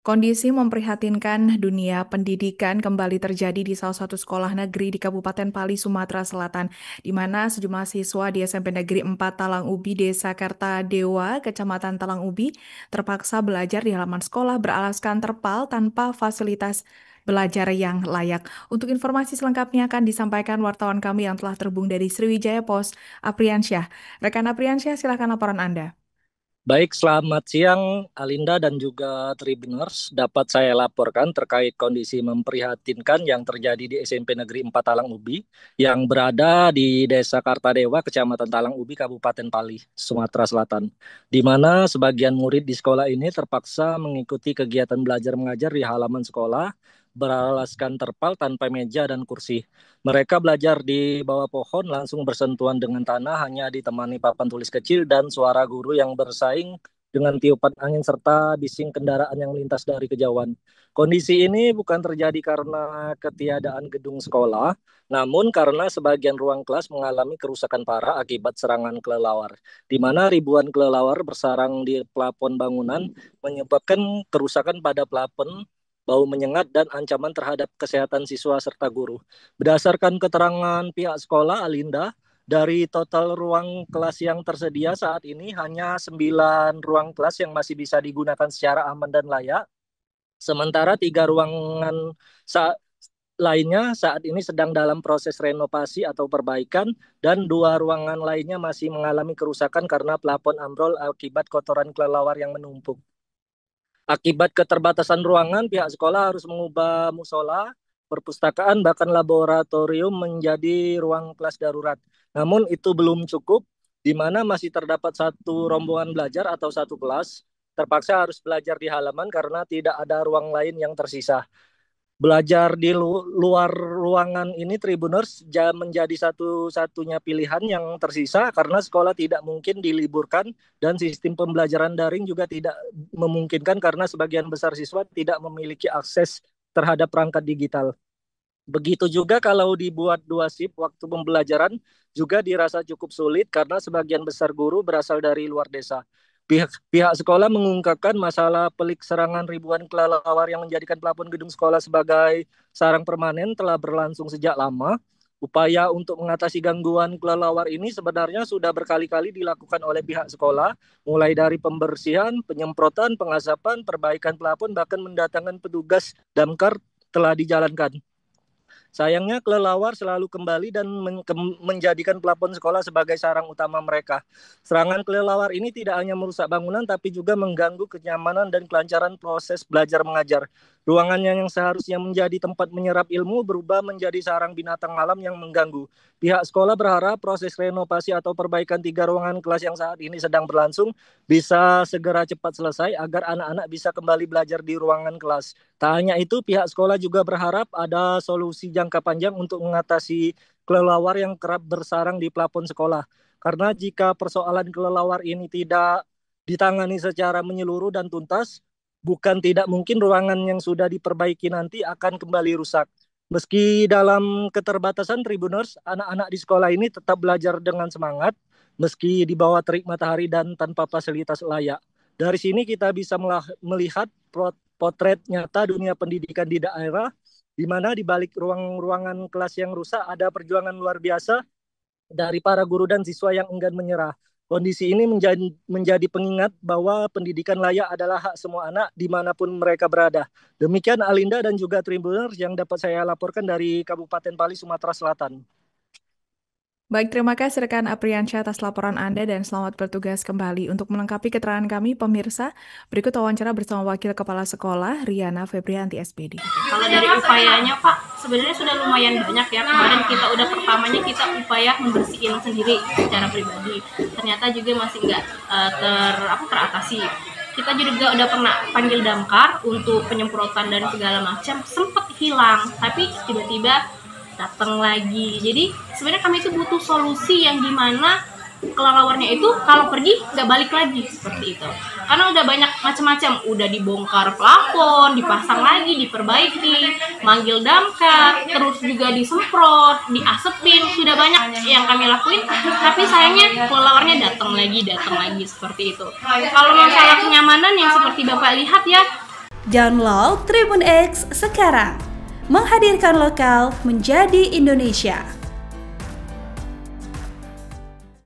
Kondisi memprihatinkan dunia pendidikan kembali terjadi di salah satu sekolah negeri di Kabupaten Pali, Sumatera Selatan, di mana sejumlah siswa di SMP Negeri 4 Talang Ubi, Desa Kertadewa, Kecamatan Talang Ubi, terpaksa belajar di halaman sekolah beralaskan terpal tanpa fasilitas belajar yang layak. Untuk informasi selengkapnya akan disampaikan wartawan kami yang telah terhubung dari Sriwijaya Pos, Apriansyah. Rekan Apriansyah, silakan laporan Anda. Baik, selamat siang Alinda dan juga Tribuners. Dapat saya laporkan terkait kondisi memprihatinkan yang terjadi di SMP Negeri 4 Talang Ubi yang berada di Desa Kartadewa, Kecamatan Talang Ubi, Kabupaten Pali, Sumatera Selatan. Di mana sebagian murid di sekolah ini terpaksa mengikuti kegiatan belajar mengajar di halaman sekolah beralaskan terpal tanpa meja dan kursi. Mereka belajar di bawah pohon langsung bersentuhan dengan tanah hanya ditemani papan tulis kecil dan suara guru yang bersaing dengan tiupan angin serta bising kendaraan yang melintas dari kejauhan. Kondisi ini bukan terjadi karena ketiadaan gedung sekolah, namun karena sebagian ruang kelas mengalami kerusakan parah akibat serangan kelelawar, di mana ribuan kelelawar bersarang di plafon bangunan menyebabkan kerusakan pada plafon, bau menyengat, dan ancaman terhadap kesehatan siswa serta guru. Berdasarkan keterangan pihak sekolah, Alinda, dari total ruang kelas yang tersedia saat ini hanya 9 ruang kelas yang masih bisa digunakan secara aman dan layak. Sementara 3 ruangan lainnya saat ini sedang dalam proses renovasi atau perbaikan dan 2 ruangan lainnya masih mengalami kerusakan karena plafon ambrol akibat kotoran kelelawar yang menumpuk. Akibat keterbatasan ruangan, pihak sekolah harus mengubah musola, perpustakaan, bahkan laboratorium menjadi ruang kelas darurat. Namun itu belum cukup, di mana masih terdapat satu rombongan belajar atau satu kelas, terpaksa harus belajar di halaman karena tidak ada ruang lain yang tersisa. Belajar di luar ruangan ini Tribuners menjadi satu-satunya pilihan yang tersisa karena sekolah tidak mungkin diliburkan dan sistem pembelajaran daring juga tidak memungkinkan karena sebagian besar siswa tidak memiliki akses terhadap perangkat digital. Begitu juga kalau dibuat 2 shift waktu pembelajaran juga dirasa cukup sulit karena sebagian besar guru berasal dari luar desa. Pihak sekolah mengungkapkan masalah pelik serangan ribuan kelelawar yang menjadikan plafon gedung sekolah sebagai sarang permanen telah berlangsung sejak lama. Upaya untuk mengatasi gangguan kelelawar ini sebenarnya sudah berkali-kali dilakukan oleh pihak sekolah, mulai dari pembersihan, penyemprotan, pengasapan, perbaikan plafon, bahkan mendatangkan petugas damkar telah dijalankan. Sayangnya kelelawar selalu kembali dan menjadikan plafon sekolah sebagai sarang utama mereka. Serangan kelelawar ini tidak hanya merusak bangunan tapi juga mengganggu kenyamanan dan kelancaran proses belajar mengajar. Ruangannya yang seharusnya menjadi tempat menyerap ilmu berubah menjadi sarang binatang malam yang mengganggu. Pihak sekolah berharap proses renovasi atau perbaikan 3 ruangan kelas yang saat ini sedang berlangsung bisa segera cepat selesai agar anak-anak bisa kembali belajar di ruangan kelas. Tak hanya itu, pihak sekolah juga berharap ada solusi jangka panjang untuk mengatasi kelelawar yang kerap bersarang di plafon sekolah. Karena jika persoalan kelelawar ini tidak ditangani secara menyeluruh dan tuntas, bukan tidak mungkin ruangan yang sudah diperbaiki nanti akan kembali rusak. Meski dalam keterbatasan Tribuners, anak-anak di sekolah ini tetap belajar dengan semangat, meski di bawah terik matahari dan tanpa fasilitas layak. Dari sini kita bisa melihat potret nyata dunia pendidikan di daerah, di mana di balik ruangan kelas yang rusak ada perjuangan luar biasa dari para guru dan siswa yang enggan menyerah. Kondisi ini menjadi pengingat bahwa pendidikan layak adalah hak semua anak dimanapun mereka berada. Demikian Alinda dan juga Tribuners yang dapat saya laporkan dari Kabupaten Pali, Sumatera Selatan. Baik, terima kasih rekan Apriansyah atas laporan Anda dan selamat bertugas kembali. Untuk melengkapi keterangan kami, pemirsa, berikut wawancara bersama Wakil Kepala Sekolah, Riana Febrianti SPD. Kalau dari upayanya Pak, sebenarnya sudah lumayan banyak ya. Kemarin pertamanya kita upaya membersihin sendiri secara pribadi. Ternyata juga masih nggak teratasi. Kita juga udah pernah panggil damkar untuk penyemprotan dan segala macam, sempat hilang, tapi tiba-tiba datang lagi. Jadi sebenarnya kami itu butuh solusi yang dimana kelelawarnya itu kalau pergi nggak balik lagi seperti itu. Karena udah banyak macam-macam, udah dibongkar plafon, dipasang lagi, diperbaiki, manggil damkar, terus juga disemprot, diasepin, sudah banyak yang kami lakuin. Tapi sayangnya kelelawarnya datang lagi seperti itu. Kalau masalah kenyamanan yang seperti Bapak lihat ya, Download Tribun X sekarang. Menghadirkan lokal menjadi Indonesia.